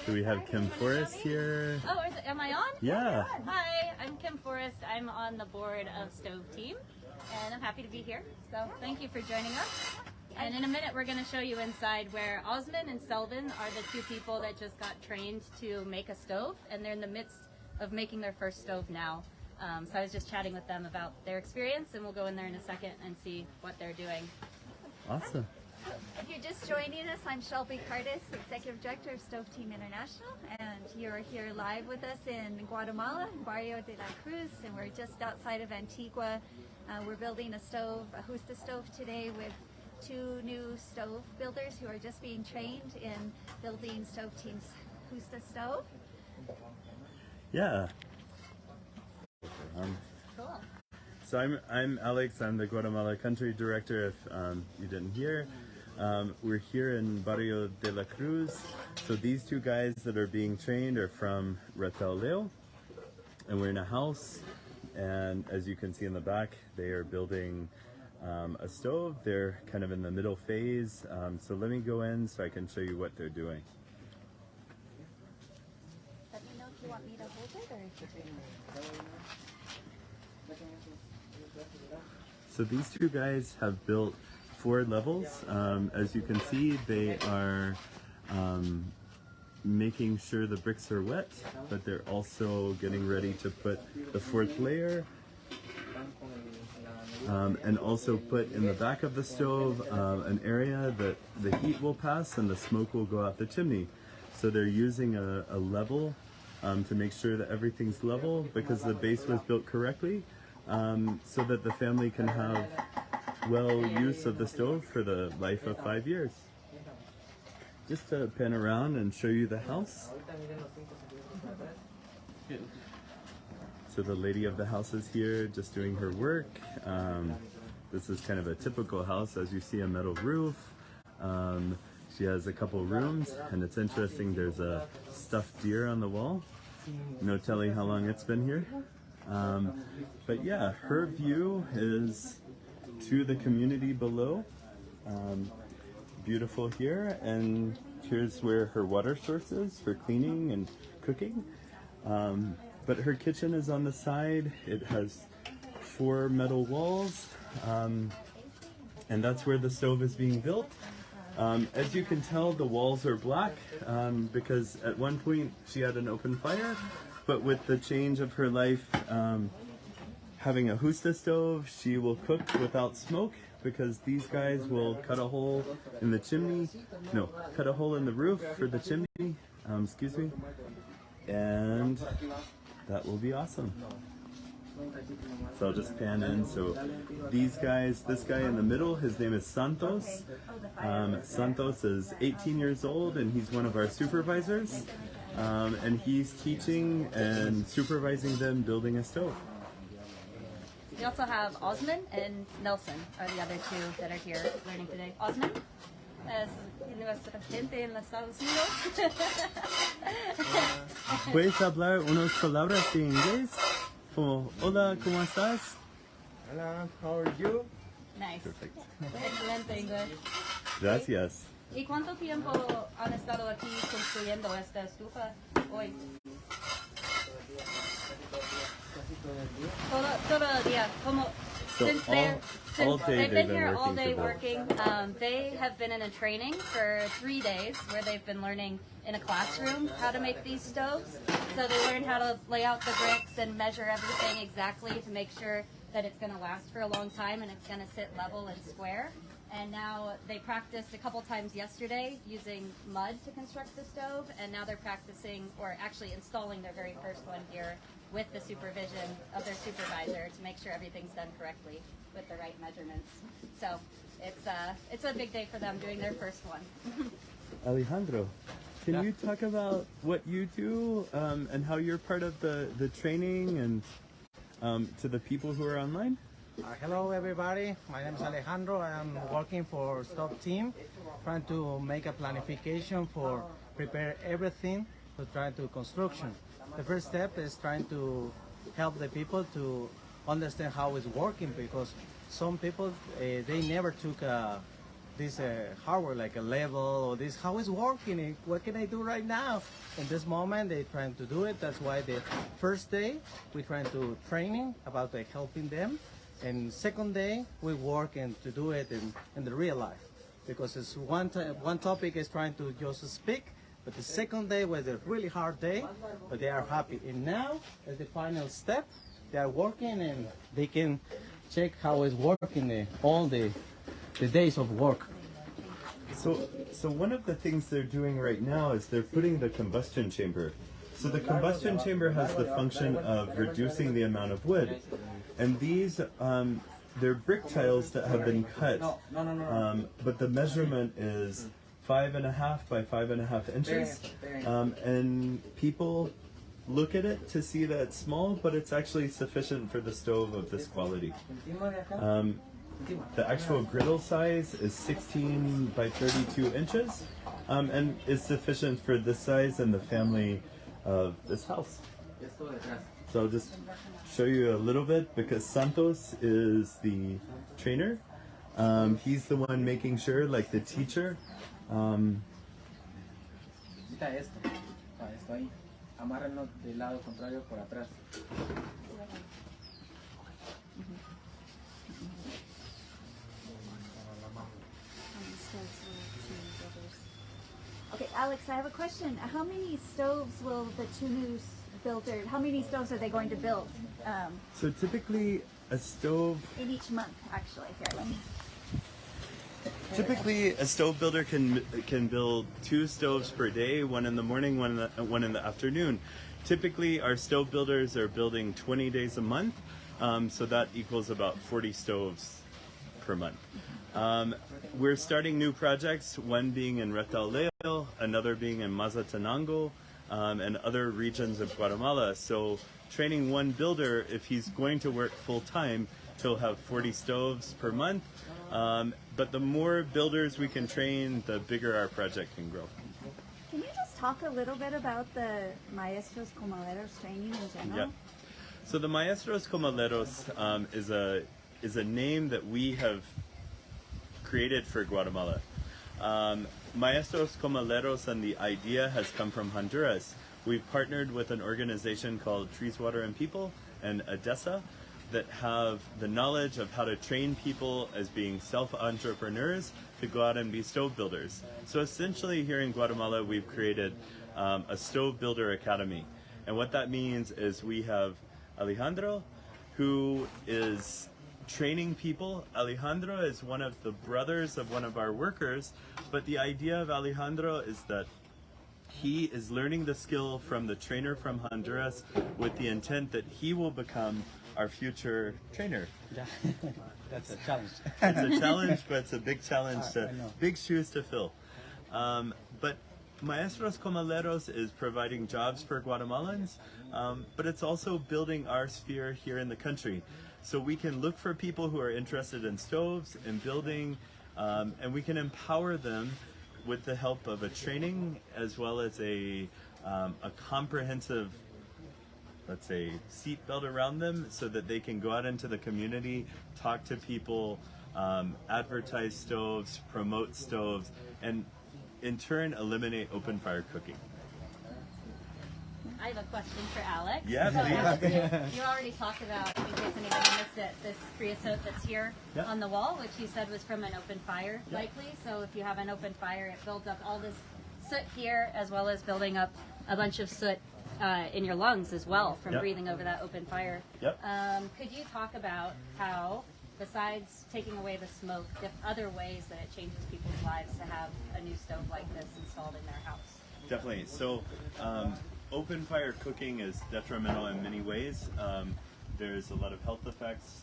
So we have Kim Forrest here. Oh, am I on? Yeah. Hi, I'm Kim Forrest. I'm on the board of StoveTeam, and I'm happy to be here. So thank you for joining us. And in a minute, we're going to show you inside where Osman and Selvin are the two people that just got trained to make a stove, and they're in the midst of making their first stove now. So I was just chatting with them about their experience, and we'll go in there in a second and see what they're doing. Awesome. If you're just joining us, I'm Shelby Cardis, Executive Director of StoveTeam International, and you're here live with us in Guatemala, Barrio de la Cruz, and we're just outside of Antigua. We're building a stove, a Justa stove today with two new stove builders who are just being trained in building StoveTeam's Justa stove. Yeah. Cool. So I'm Alex. I'm the Guatemala Country Director. If you didn't hear, we're here in Barrio de la Cruz. So these two guys that are being trained are from Leo, and we're in a house. And as you can see in the back, they are building a stove. They're kind of in the middle phase. So let me go in so I can show you what they're doing. Let me know if you want me to hold it or if you're doing it. So these two guys have built 4 levels. As you can see, they are making sure the bricks are wet, but they're also getting ready to put the 4th layer and also put in the back of the stove an area that the heat will pass and the smoke will go out the chimney. So they're using a level to make sure that everything's level because the base was built correctly, so that the family can have well use of the stove for the life of 5 years. Just to pan around and show you the house. So the lady of the house is here just doing her work. This is kind of a typical house. As you see, a metal roof. She has a couple rooms, and it's interesting, there's a stuffed deer on the wall. No telling how long it's been here. But yeah, her view is to the community below. Beautiful here, and here's where her water source is for cleaning and cooking. But her kitchen is on the side. It has 4 metal walls, and that's where the stove is being built. As you can tell, the walls are black because at one point she had an open fire, but with the change of her life, having a Justa stove, she will cook without smoke because these guys will cut a hole in the chimney, cut a hole in the roof for the chimney, excuse me, and that will be awesome. So I'll just pan in. So these guys, this guy in the middle, his name is Santos. Santos is 18 years old and he's one of our supervisors. And he's teaching and supervising them building a stove. We also have Osman and Nelson are the other two that are here learning today. Osman es nuestra gente en los Estados Unidos. ¿Puedes hablar unas palabras de inglés? Como, hola, ¿cómo estás? Hola, how are you? Nice. Perfect. Excelente inglés. Gracias. ¿Y cuánto tiempo han estado aquí construyendo esta estufa hoy? Todo el día. Como, So since all day they've been been here all day working working, they have been in a training for 3 days where they've been learning in a classroom how to make these stoves. So they learned how to lay out the bricks and measure everything exactly to make sure that it's going to last for a long time and it's going to sit level and square. And now they practiced a couple times yesterday using mud to construct the stove, and now they're practicing, or actually installing their very first one here with the supervision of their supervisor to make sure everything's done correctly with the right measurements. So it's a big day for them doing their first one. Alejandro, can you talk about what you do and how you're part of the training and to the people who are online? Hello everybody, my name is Alejandro. I'm working for StoveTeam, trying to make a planification for prepare everything to try to construction. The first step is trying to help the people to understand how it's working, because some people they never took this hardware, like a level or this, how it's working, what can I do right now? In this moment, they're trying to do it. That's why the first day, we're trying to training about helping them. And second day, we working to do it in the real life. Because it's one topic is trying to just speak, but the second day was a really hard day, but they are happy. And now, as the final step, they are working and they can check how it's working all the days of work. So one of the things they're doing right now is they're putting the combustion chamber. So the combustion chamber has the function of reducing the amount of wood. And these, they're brick tiles that have been cut, but the measurement is 5.5 by 5.5 inches. And people look at it to see that it's small, but it's actually sufficient for the stove of this quality. The actual griddle size is 16 by 32 inches, and is sufficient for this size and the family of this house. So I'll just show you a little bit because Santos is the trainer. He's the one making sure, like the teacher. Amárrenlo del lado contrario por atrás. Okay, Alex, I have a question. How many stoves will the two new builders, how many stoves are they going to build? So typically a stove, In each month, actually. Here, let me. typically a stove builder can build 2 stoves per day, one in the morning, one in the afternoon. Typically our stove builders are building 20 days a month, so that equals about 40 stoves per month. We're starting new projects, one being in Retaleo, another being in Mazatenango, and other regions of Guatemala. So training one builder, if he's going to work full time, he'll have 40 stoves per month. But the more builders we can train, the bigger our project can grow. Can you just talk a little bit about the Maestros Comaleros training in general? Yeah. So the Maestros Comaleros is a name that we have created for Guatemala. Maestros Comaleros, and the idea has come from Honduras. We've partnered with an organization called Trees, Water, and People and ADESA that have the knowledge of how to train people as being self-entrepreneurs to go out and be stove builders. So essentially here in Guatemala, we've created a stove builder academy. And what that means is we have Alejandro, who is training people. Alejandro is one of the brothers of one of our workers, but the idea of Alejandro is that he is learning the skill from the trainer from Honduras with the intent that he will become our future trainer. Yeah. That's a challenge. It's a challenge, but it's a big challenge, big shoes to fill. But Maestros Comaleros is providing jobs for Guatemalans, but it's also building our sphere here in the country. So we can look for people who are interested in stoves and building, and we can empower them with the help of a training as well as a comprehensive, let's say, seat belt around them so that they can go out into the community, talk to people, advertise stoves, promote stoves, and in turn eliminate open fire cooking. I have a question for Alex. Yeah, please. You already talked about, in case anybody missed it, this creosote that's here on the wall, which you said was from an open fire, likely. So if you have an open fire, it builds up all this soot here, as well as building up a bunch of soot in your lungs as well from breathing over that open fire. Could you talk about how, besides taking away the smoke, the other ways that it changes people's lives to have a new stove like this installed in their house? Definitely. So open fire cooking is detrimental in many ways. There's a lot of health effects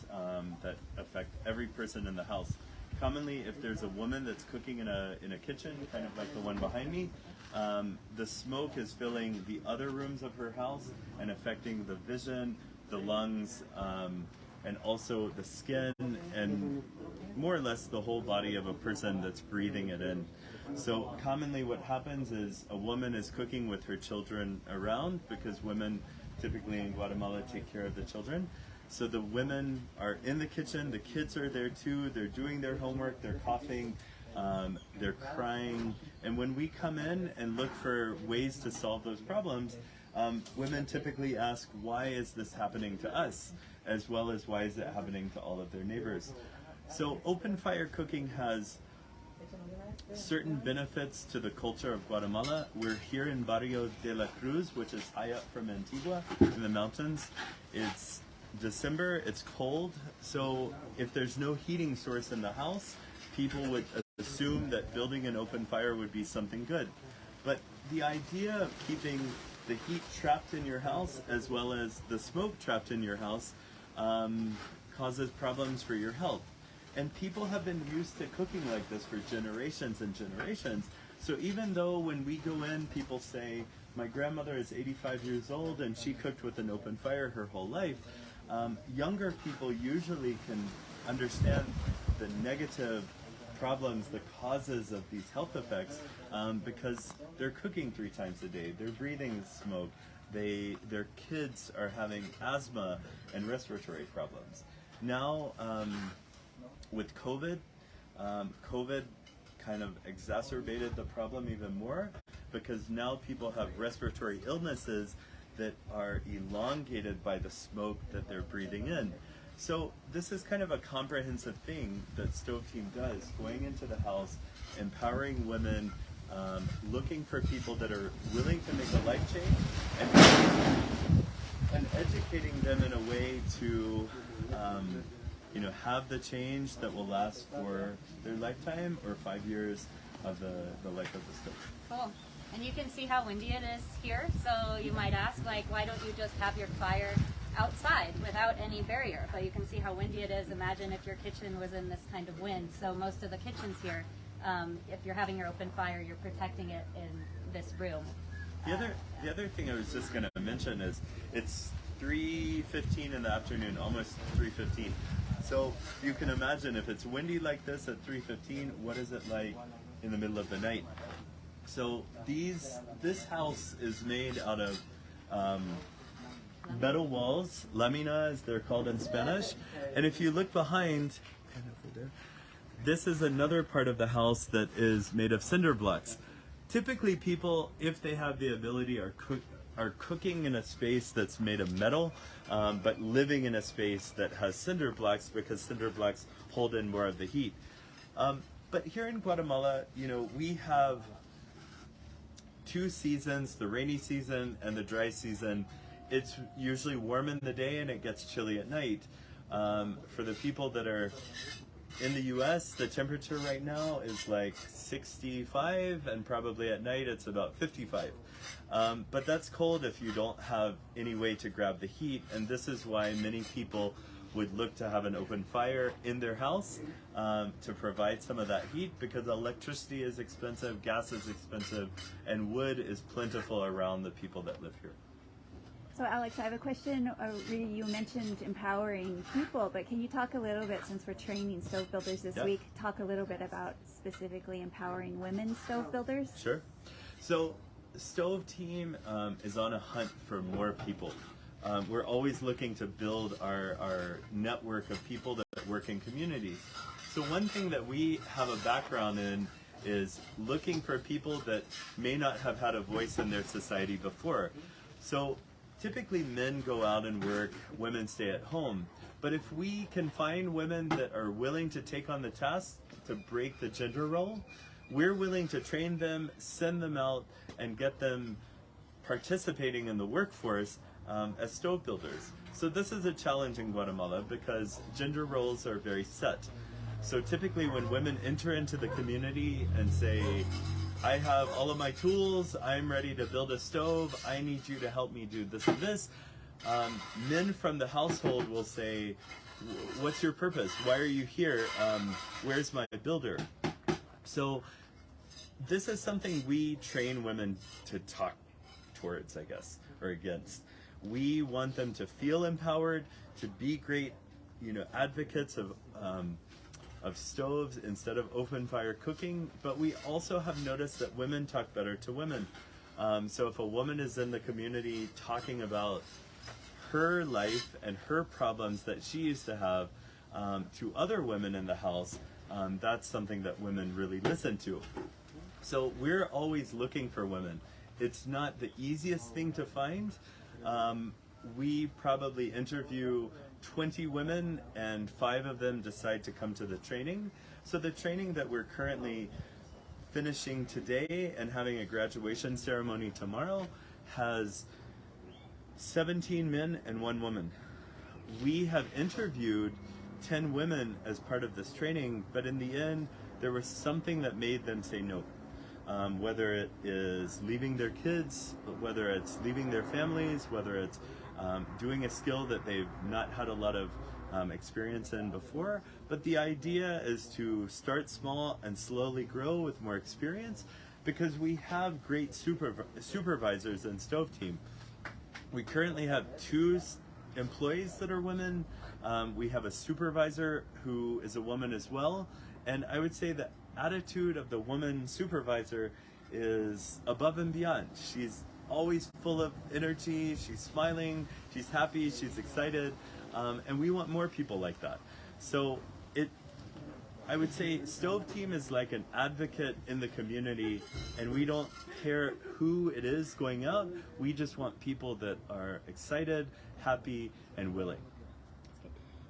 that affect every person in the house. Commonly, if there's a woman that's cooking in a kitchen, kind of like the one behind me, the smoke is filling the other rooms of her house and affecting the vision, the lungs, and also the skin, and more or less the whole body of a person that's breathing it in. So commonly what happens is a woman is cooking with her children around, because women typically in Guatemala take care of the children. So the women are in the kitchen, the kids are there too, they're doing their homework, they're coughing, they're crying. And when we come in and look for ways to solve those problems, women typically ask, why is this happening to us? As well as why is it happening to all of their neighbors? So open fire cooking has certain benefits to the culture of Guatemala. We're here in Barrio de la Cruz, which is high up from Antigua in the mountains. It's December, it's cold, so if there's no heating source in the house, people would assume that building an open fire would be something good. But the idea of keeping the heat trapped in your house as well as the smoke trapped in your house causes problems for your health. And people have been used to cooking like this for generations and generations. So even though when we go in, people say, my grandmother is 85 years old and she cooked with an open fire her whole life, younger people usually can understand the negative problems, the causes of these health effects, because they're cooking 3 times a day, they're breathing smoke, their kids are having asthma and respiratory problems. Now, with COVID, COVID kind of exacerbated the problem even more, because now people have respiratory illnesses that are elongated by the smoke that they're breathing in. So this is kind of a comprehensive thing that StoveTeam does, going into the house, empowering women, looking for people that are willing to make a life change, and educating them in a way to have the change that will last for their lifetime or 5 years of the life of the stove. Cool. And you can see how windy it is here, so you might ask, like, why don't you just have your fire outside without any barrier? But you can see how windy it is. Imagine if your kitchen was in this kind of wind. So most of the kitchens here, if you're having your open fire, you're protecting it in this room. The other thing I was just going to mention is it's 3:15 in the afternoon, almost 3:15. So you can imagine if it's windy like this at 3:15, what is it like in the middle of the night? So this house is made out of metal walls, lamina as they're called in Spanish. And if you look behind, this is another part of the house that is made of cinder blocks. Typically people, if they have the ability, are cooking in a space that's made of metal, but living in a space that has cinder blocks, because cinder blocks hold in more of the heat. But here in Guatemala, we have 2 seasons, the rainy season and the dry season. It's usually warm in the day and it gets chilly at night. For the people that are in the US, the temperature right now is like 65, and probably at night it's about 55. But that's cold if you don't have any way to grab the heat, and this is why many people would look to have an open fire in their house to provide some of that heat, because electricity is expensive, gas is expensive, and wood is plentiful around the people that live here. So Alex, I have a question. You mentioned empowering people, but can you talk a little bit, since we're training stove builders this week, talk a little bit about specifically empowering women stove builders? Sure. So StoveTeam is on a hunt for more people. We're always looking to build our network of people that work in communities. So one thing that we have a background in is looking for people that may not have had a voice in their society before. So typically men go out and work, women stay at home. But if we can find women that are willing to take on the task to break the gender role, we're willing to train them, send them out, and get them participating in the workforce as stove builders. So this is a challenge in Guatemala because gender roles are very set. So typically when women enter into the community and say, I have all of my tools, I'm ready to build a stove, I need you to help me do this and this, men from the household will say, what's your purpose? Why are you here? Where's my builder? So this is something we train women to talk towards, I guess, or against. We want them to feel empowered, to be great, advocates of stoves instead of open fire cooking. But we also have noticed that women talk better to women. So if a woman is in the community talking about her life and her problems that she used to have to other women in the house, That's something that women really listen to. So we're always looking for women. It's not the easiest thing to find. We probably interview 20 women and 5 of them decide to come to the training. So the training that we're currently finishing today and having a graduation ceremony tomorrow has 17 men and 1 woman. We have interviewed 10 women as part of this training, but in the end, there was something that made them say no. Whether it is leaving their kids, whether it's leaving their families, whether it's doing a skill that they've not had a lot of experience in before. But the idea is to start small and slowly grow with more experience, because we have great supervisors in StoveTeam. We currently have 2 employees that are women. We have a supervisor who is a woman as well. And I would say the attitude of the woman supervisor is above and beyond. She's always full of energy, she's smiling, she's happy, she's excited, and we want more people like that. So I would say StoveTeam is like an advocate in the community, and we don't care who it is going out, we just want people that are excited, happy, and willing.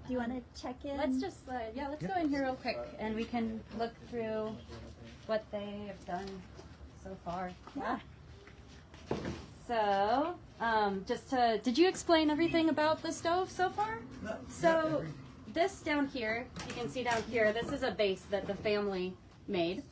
Do you want to check in? Let's just, let's go in here real quick and we can look through what they have done so far. Yeah. So, did you explain everything about the stove so far? No, so, this down here, you can see down here, this is a base that the family made.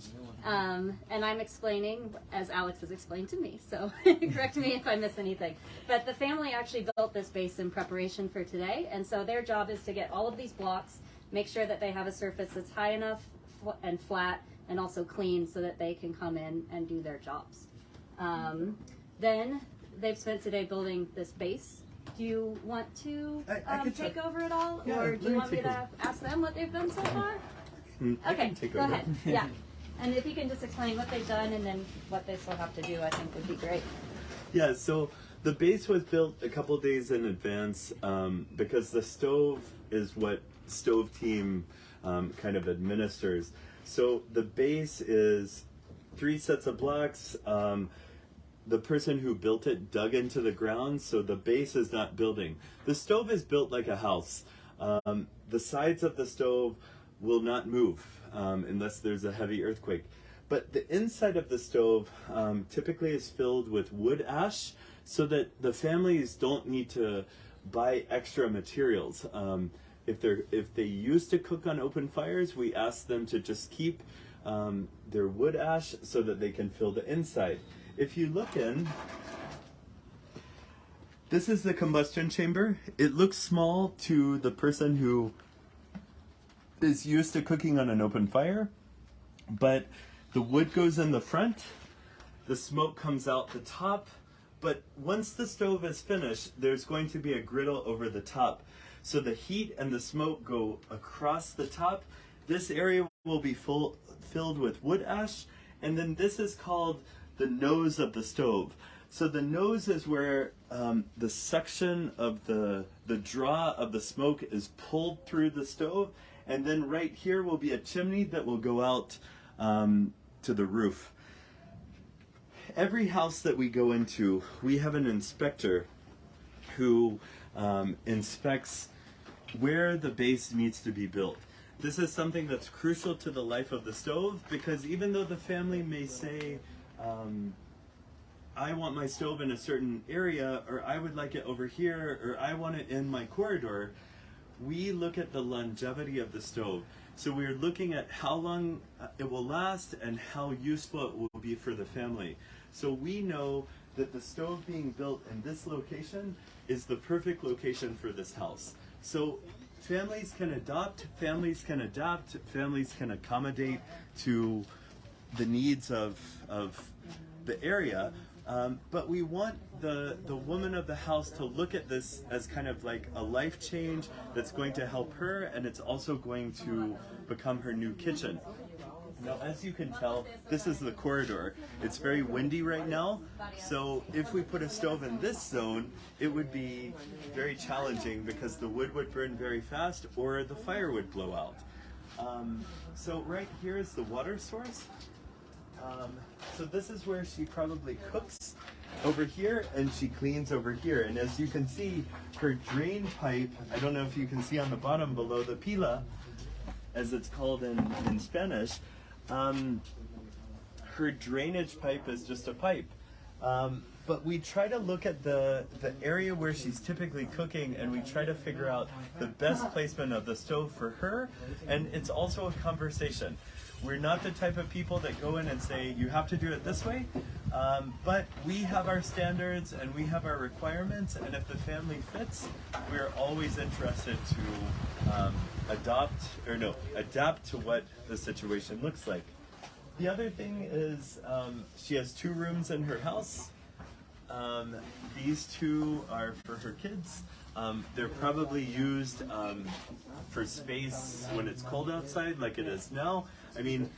And I'm explaining as Alex has explained to me, so correct me if I miss anything. But the family actually built this base in preparation for today, and so their job is to get all of these blocks, make sure that they have a surface that's high enough and flat and also clean so that they can come in and do their jobs. Then they've spent today building this base. Do you want to take over it all, Yeah, or do you want me to ask them what they've done so far? I Okay, can take go over. ahead. Yeah. And if you can just explain what they've done and then what they still have to do, I think would be great. Yeah, so the base was built a couple days in advance because the stove is what StoveTeam kind of administers. So the base is 3 sets of blocks. The person who built it dug into the ground, so the base is not building. The stove is built like a house. The sides of the stove will not move unless there's a heavy earthquake. But the inside of the stove typically is filled with wood ash so that the families don't need to buy extra materials. If they used to cook on open fires, we ask them to just keep their wood ash so that they can fill the inside. If you look in, this is the combustion chamber. It looks small to the person who is used to cooking on an open fire, but the wood goes in the front, the smoke comes out the top, but once the stove is finished, there's going to be a griddle over the top. So the heat and the smoke go across the top. This area will be filled with wood ash, and then this is called the nose of the stove. So the nose is where the suction of the draw of the smoke is pulled through the stove, and then right here will be a chimney that will go out to the roof. Every house that we go into, we have an inspector who inspects where the base needs to be built. This is something that's crucial to the life of the stove, because even though the family may say, I want my stove in a certain area, or I would like it over here, or I want it in my corridor, we look at the longevity of the stove. So we're looking at how long it will last and how useful it will be for the family. So we know that the stove being built in this location is the perfect location for this house. So families can adopt, families can adapt, families can accommodate to the needs of the area. But we want the woman of the house to look at this as kind of like a life change that's going to help her, and it's also going to become her new kitchen. Now, as you can tell, this is the corridor. It's very windy right now, so if we put a stove in this zone, it would be very challenging because the wood would burn very fast or the fire would blow out. So right here is the water source. So this is where she probably cooks over here, and she cleans over here. And as you can see, her drain pipe, I don't know if you can see on the bottom below the pila, as it's called in Spanish, her drainage pipe is just a pipe. But we try to look at the area where she's typically cooking, and we try to figure out the best placement of the stove for her. And it's also a conversation. We're not the type of people that go in and say, you have to do it this way. But we have our standards and we have our requirements. And if the family fits, we're always interested to adapt to what the situation looks like. The other thing is she has 2 rooms in her house. These 2 are for her kids. They're probably used for space when it's cold outside, like it is now. I mean,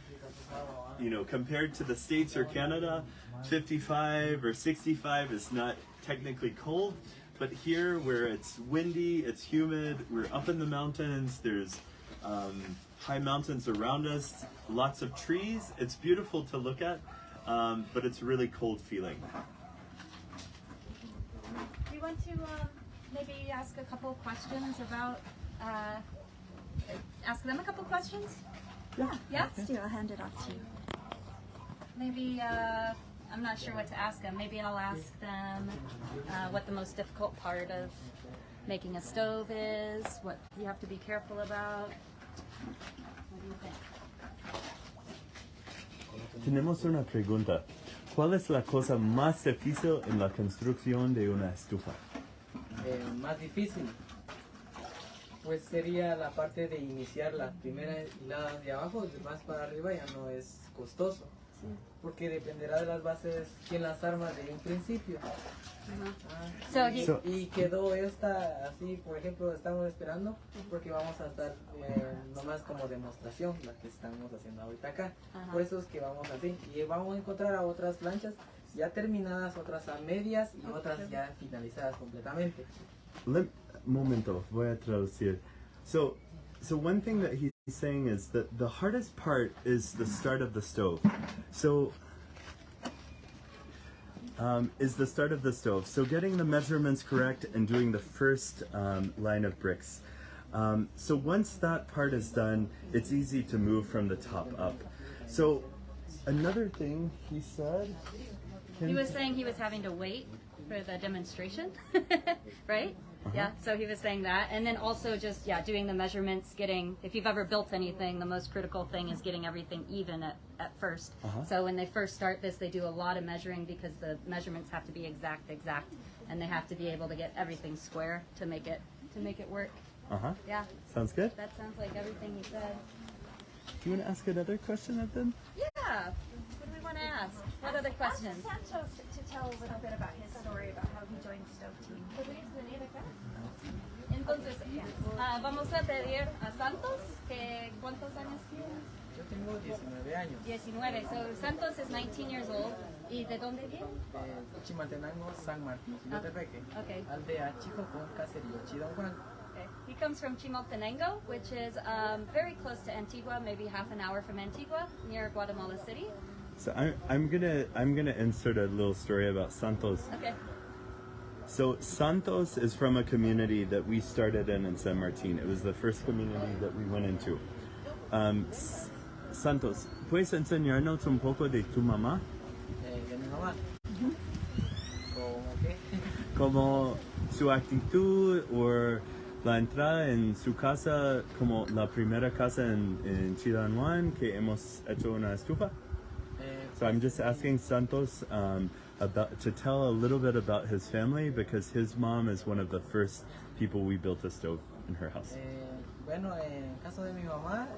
you know, compared to the States or Canada, 55 or 65 is not technically cold. But here, where it's windy, it's humid, we're up in the mountains, there's high mountains around us, lots of trees. It's beautiful to look at, but it's really cold feeling. Do you want to maybe ask a couple questions about, ask them a couple questions? Yeah? Let's do. I'll hand it off to you. Maybe, I'm not sure what to ask them. Maybe I'll ask them what the most difficult part of making a stove is, what you have to be careful about. What do you think? Tenemos una pregunta. ¿Cuál es la cosa más difícil en la construcción de una estufa? Más difícil, pues sería la parte de iniciar la primera hilada de abajo, de más para arriba ya no es costoso, porque dependerá de las bases quién las arma de un principio. Y quedó esta así, por ejemplo, estamos esperando porque vamos a estar nomás como demostración, la que estamos haciendo ahorita acá. Por eso es que vamos así, y vamos a encontrar a otras planchas ya terminadas, otras a medias y otras ya finalizadas completamente. Momento, voy a traducir. So one thing that he's saying is that the hardest part is the start of the stove. So So getting the measurements correct and doing the first line of bricks. So once that part is done, it's easy to move from the top up. So another thing he said... He was saying he was having to wait for the demonstration, right? Yeah, so he was saying that. And then also just, doing the measurements, if you've ever built anything, the most critical thing is getting everything even at first. So when they first start this, they do a lot of measuring because the measurements have to be exact, and they have to be able to get everything square to make it work. Yeah. Sounds good. That sounds like everything he said. Do you want to ask another question of them? Yeah. What do we want to ask? What other questions? Ask Santos to tell a little bit about his story about how he joined StoveTeam. Entonces, vamos a pedir a Santos que ¿cuántos años tiene? Yo tengo 19 años. 19. So Santos is 19 years old. ¿Y de dónde viene? Chimaltenango, San Martín, Chilotepeque. Okay. Aldea Chico con Caserío Chidon Juan. Okay. He comes from Chimaltenango, which is very close to Antigua, maybe half an hour from Antigua, near Guatemala City. So I'm gonna insert a little story about Santos. Okay. So Santos is from a community that we started in San Martin. It was the first community that we went into. Santos, ¿puedes enseñarnos un poco de tu mamá? De mi mamá. ¿Cómo qué? Como su actitud o la entrada en su casa, como la primera casa en Chidanwan que hemos hecho una estufa. So I'm just asking Santos to tell a little bit about his family because his mom is one of the first people we built a stove in her house. Bueno, en caso de mi mamá,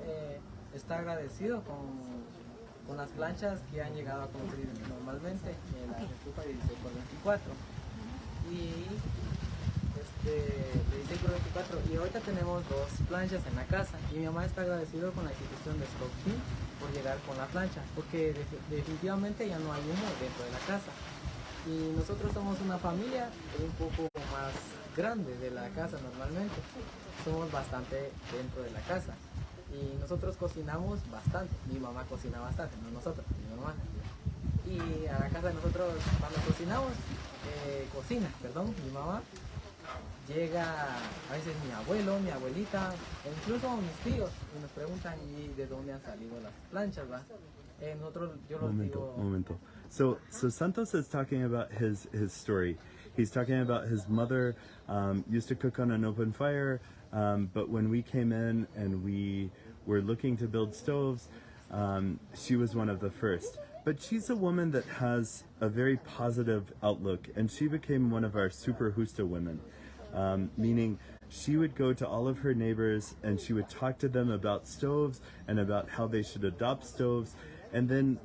está agradecido con las planchas que han llegado a construir normalmente en la estufa de 16x24 y de 16x24 y ahorita tenemos 2 planchas en la casa y mi mamá está agradecido con la institución de StoveTeam por llegar con la plancha porque definitivamente ya no hay humo dentro de la casa y nosotros somos una familia un poco más grande de la casa normalmente, somos bastante dentro de la casa Y nosotros cocinamos bastante. Mi mamá cocina bastante, no nosotros, mi mamá. Y a la casa de nosotros, cuando cocinamos, mi mamá, llega a veces mi abuelo, mi abuelita, e incluso mis tíos, y nos preguntan ¿y de dónde han salido las planchas? ¿Va? Nosotros, yo los digo... Momento. So Santos is talking about his story. He's talking about his mother used to cook on an open fire, but when we came in and we were looking to build stoves, she was one of the first. But she's a woman that has a very positive outlook, and she became one of our super Justa women, meaning she would go to all of her neighbors and she would talk to them about stoves and about how they should adopt stoves. And then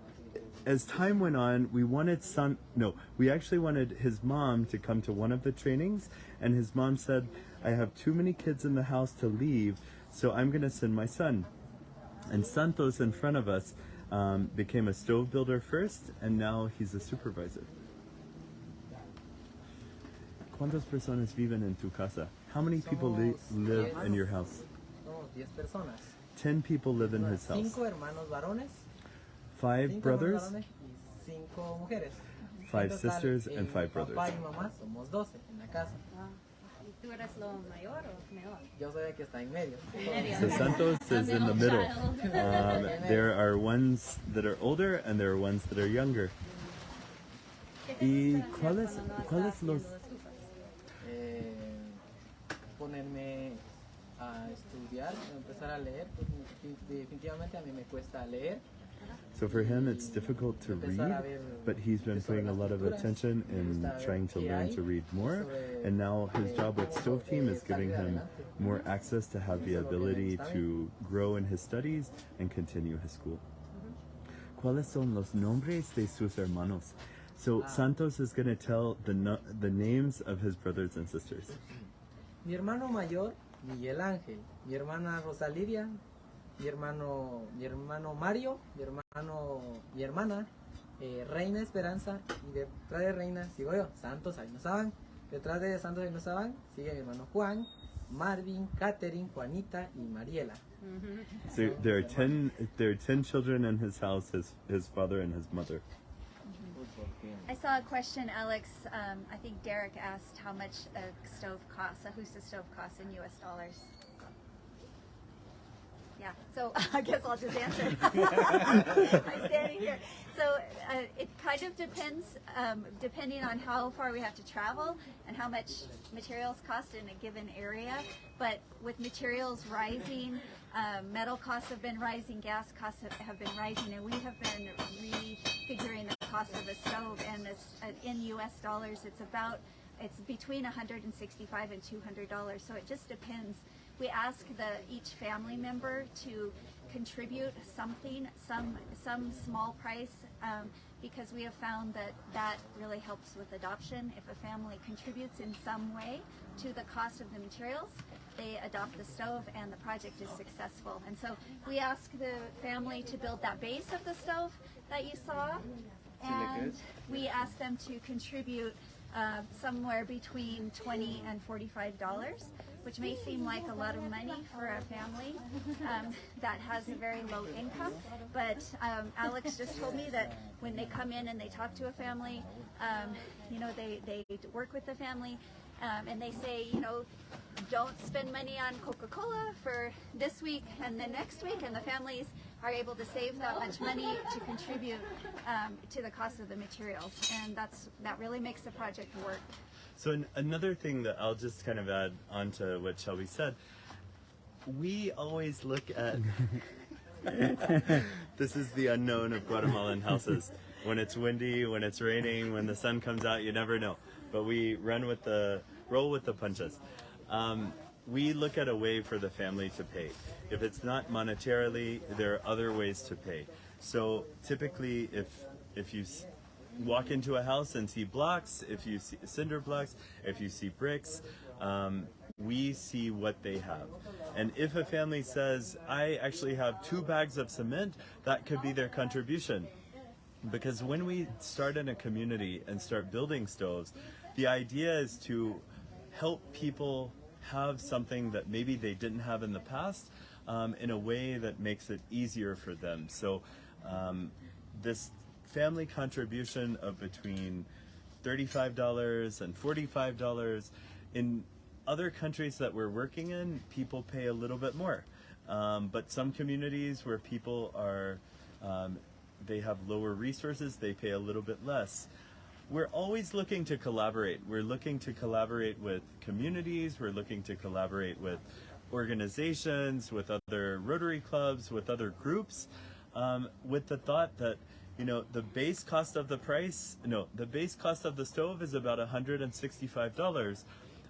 as time went on, we actually wanted his mom to come to one of the trainings, and his mom said, I have too many kids in the house to leave, so I'm going to send my son. And Santos, in front of us, became a stove builder first, and now he's a supervisor. ¿Cuántas personas viven en tu casa? How many people live in your house? Somos 10 personas. 10 people live in his house. 5 hermanos varones. 5 brothers, 5 mujeres. 5 sisters, and 5 brothers. Papá y mamá somos 12 en la casa. ¿Tú eres lo mayor o menor? Yo soy el que está en medio. So Santos is in the middle. There are ones that are older and there are ones that are younger. ¿Y cuáles los... Ponerme a estudiar, empezar a leer, porque definitivamente a mí me cuesta leer. So for him it's difficult to read, but he's been putting a lot of attention in trying to learn to read more, and now his job with StoveTeam is giving him more access to have the ability to grow in his studies and continue his school. ¿Cuáles son los nombres de sus hermanos? So Santos is going to tell the names of his brothers and sisters. Mi hermano mayor, Miguel Ángel, mi hermana Rosalidia, mi hermano Mario, mi hermana Reina Esperanza, y detrás de Reina sigo yo, Santos ahí no saben, detrás de Santos ahí no saben, sigue mi hermano Juan, Marvin, Catherine, Juanita y Mariela. So there are 10 children in his house, his father and his mother. I saw a question, Alex. I think Derek asked how much a stove costs, a Justa stove costs in US dollars. Yeah, so I guess I'll just answer. I'm standing here. So it kind of depends, depending on how far we have to travel and how much materials cost in a given area. But with materials rising, metal costs have been rising, gas costs have been rising, and we have been refiguring the cost of a stove. And in US dollars, it's between $165 and $200. So it just depends. We ask each family member to contribute something, some small price, because we have found that really helps with adoption. If a family contributes in some way to the cost of the materials, they adopt the stove and the project is successful. And so we ask the family to build that base of the stove that you saw, and we ask them to contribute somewhere between $20 and $45, which may seem like a lot of money for a family that has a very low income. But Alex just told me that when they come in and they talk to a family, they work with the family, and they say, don't spend money on Coca-Cola for this week and the next week, and the families are able to save that much money to contribute to the cost of the materials, and that really makes the project work. So another thing that I'll just kind of add on to what Shelby said, we always look at, this is the unknown of Guatemalan houses. When it's windy, when it's raining, when the sun comes out, you never know. But we roll with the punches. We look at a way for the family to pay. If it's not monetarily, there are other ways to pay. So typically, if you walk into a house and see blocks, if you see cinder blocks, if you see bricks, we see what they have. And if a family says, I actually have 2 bags of cement, that could be their contribution. Because when we start in a community and start building stoves, the idea is to help people have something that maybe they didn't have in the past, in a way that makes it easier for them. So this family contribution of between $35 and $45, in other countries that we're working in, people pay a little bit more. But some communities where people are, they have lower resources, they pay a little bit less. We're always looking to collaborate. We're looking to collaborate with communities, we're looking to collaborate with organizations, with other Rotary clubs, with other groups, with the thought that, you know, the base cost of the stove is about $165,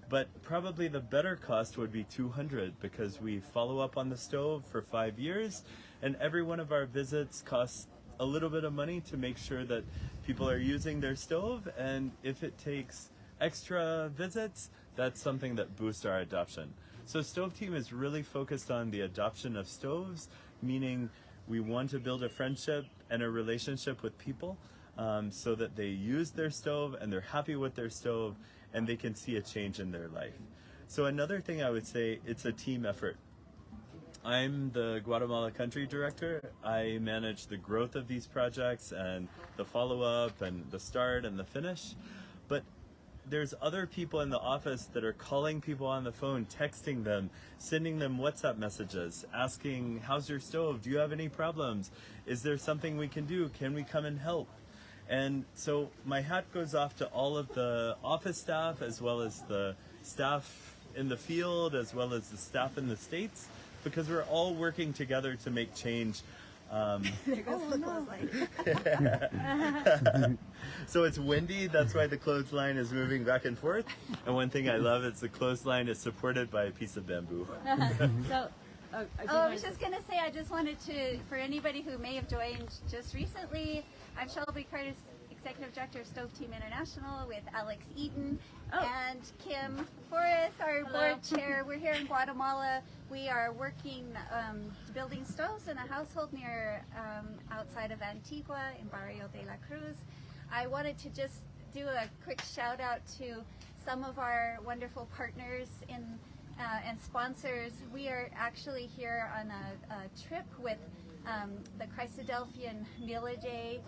but probably the better cost would be $200 because we follow up on the stove for 5 years, and every one of our visits costs a little bit of money to make sure that people are using their stove, and if it takes extra visits, that's something that boosts our adoption. So StoveTeam is really focused on the adoption of stoves, meaning we want to build a friendship and a relationship with people so that they use their stove and they're happy with their stove and they can see a change in their life. So another thing I would say, it's a team effort. I'm the Guatemala country director. I manage the growth of these projects and the follow-up and the start and the finish. But there's other people in the office that are calling people on the phone, texting them, sending them WhatsApp messages, asking, how's your stove? Do you have any problems? Is there something we can do? Can we come and help? And so my hat goes off to all of the office staff, as well as the staff in the field, as well as the staff in the States, because we're all working together to make change. There goes the clothesline. So it's windy, that's why the clothesline is moving back and forth. And one thing I love is the clothesline is supported by a piece of bamboo. So, I was just going to say, I just wanted to, for anybody who may have joined just recently, I'm Shelby Curtis, Executive Director of StoveTeam International with Alex Eaton and Kim Forrest, our board chair. We're here in Guatemala. We are working, building stoves in a household near, outside of Antigua in Barrio de la Cruz. I wanted to just do a quick shout out to some of our wonderful partners and sponsors. We are actually here on a trip with the Christadelphian Meal a Day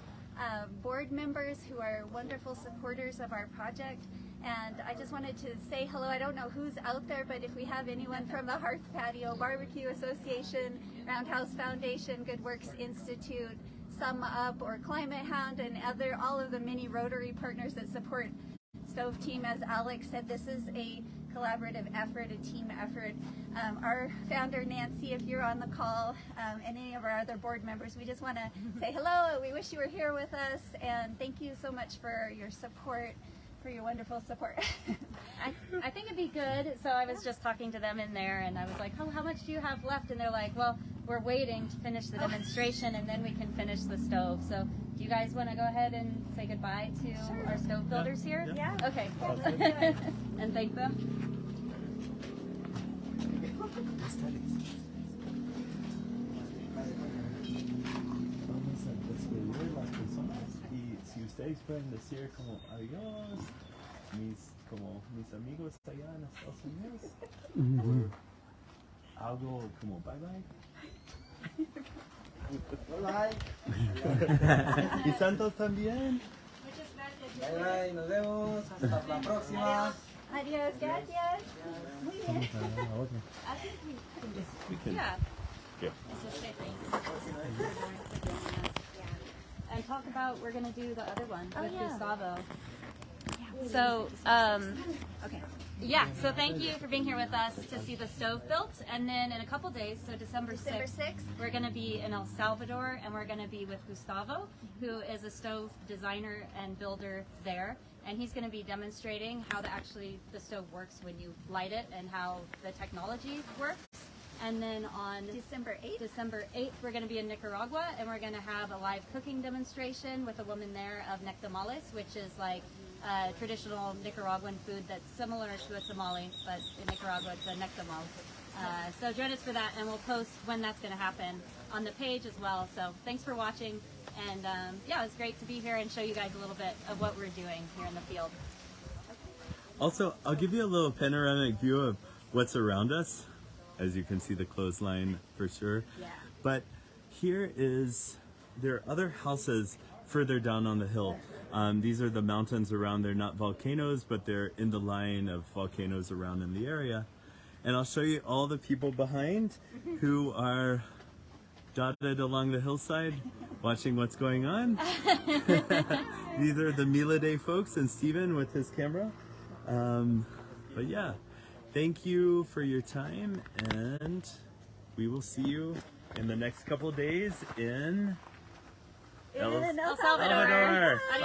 board members who are wonderful supporters of our project. And I just wanted to say hello. I don't know who's out there, but if we have anyone from the Hearth Patio Barbecue Association, Roundhouse Foundation, Good Works Institute, Sum Up, or Climate Hound, and all of the many Rotary partners that support StoveTeam, as Alex said, this is a collaborative effort, a team effort. Our founder, Nancy, if you're on the call, and any of our other board members, we just want to say hello. We wish you were here with us, and thank you so much for your support, for your wonderful support. I think it'd be good. So I was just talking to them in there, and I was like, oh, how much do you have left? And they're like, well, we're waiting to finish the demonstration, and then we can finish the stove. So do you guys want to go ahead and say goodbye to our stove builders here? Yeah. Okay. And thank them. Vamos a despedir las personas y si ustedes pueden decir como adiós, como mis amigos allá en Estados Unidos, o algo como bye bye. Bye. Y Santos también. Muchas gracias. Bye bye, nos vemos. Hasta la próxima. Adiós, gracias. Muy bien. We can. Yeah. Yeah. Let's just say thanks. And talk about, we're going to do the other one with Gustavo. So, Okay. yeah, so thank you for being here with us to see the stove built. And then in a couple days, so December 6th, we're going to be in El Salvador, and we're going to be with Gustavo, who is a stove designer and builder there. And he's going to be demonstrating how the stove works when you light it and how the technology works. And then on December 8th, we're going to be in Nicaragua, and we're going to have a live cooking demonstration with a woman there of tamales, which is like traditional Nicaraguan food that's similar to a tamale, but in Nicaragua it's a nectamal. So join us for that, and we'll post when that's going to happen on the page as well. So thanks for watching, and yeah, it's great to be here and show you guys a little bit of what we're doing here in the field. Also, I'll give you a little panoramic view of what's around us. as you can see the clothesline for sure. Yeah. But there are other houses further down on the hill. These are the mountains around. They're not volcanoes, but they're in the line of volcanoes around in the area. And I'll show you all the people behind who are dotted along the hillside watching what's going on. These are the Mila Day folks and Steven with his camera. But yeah, thank you for your time, and we will see you in the next couple days in El Salvador. Bye.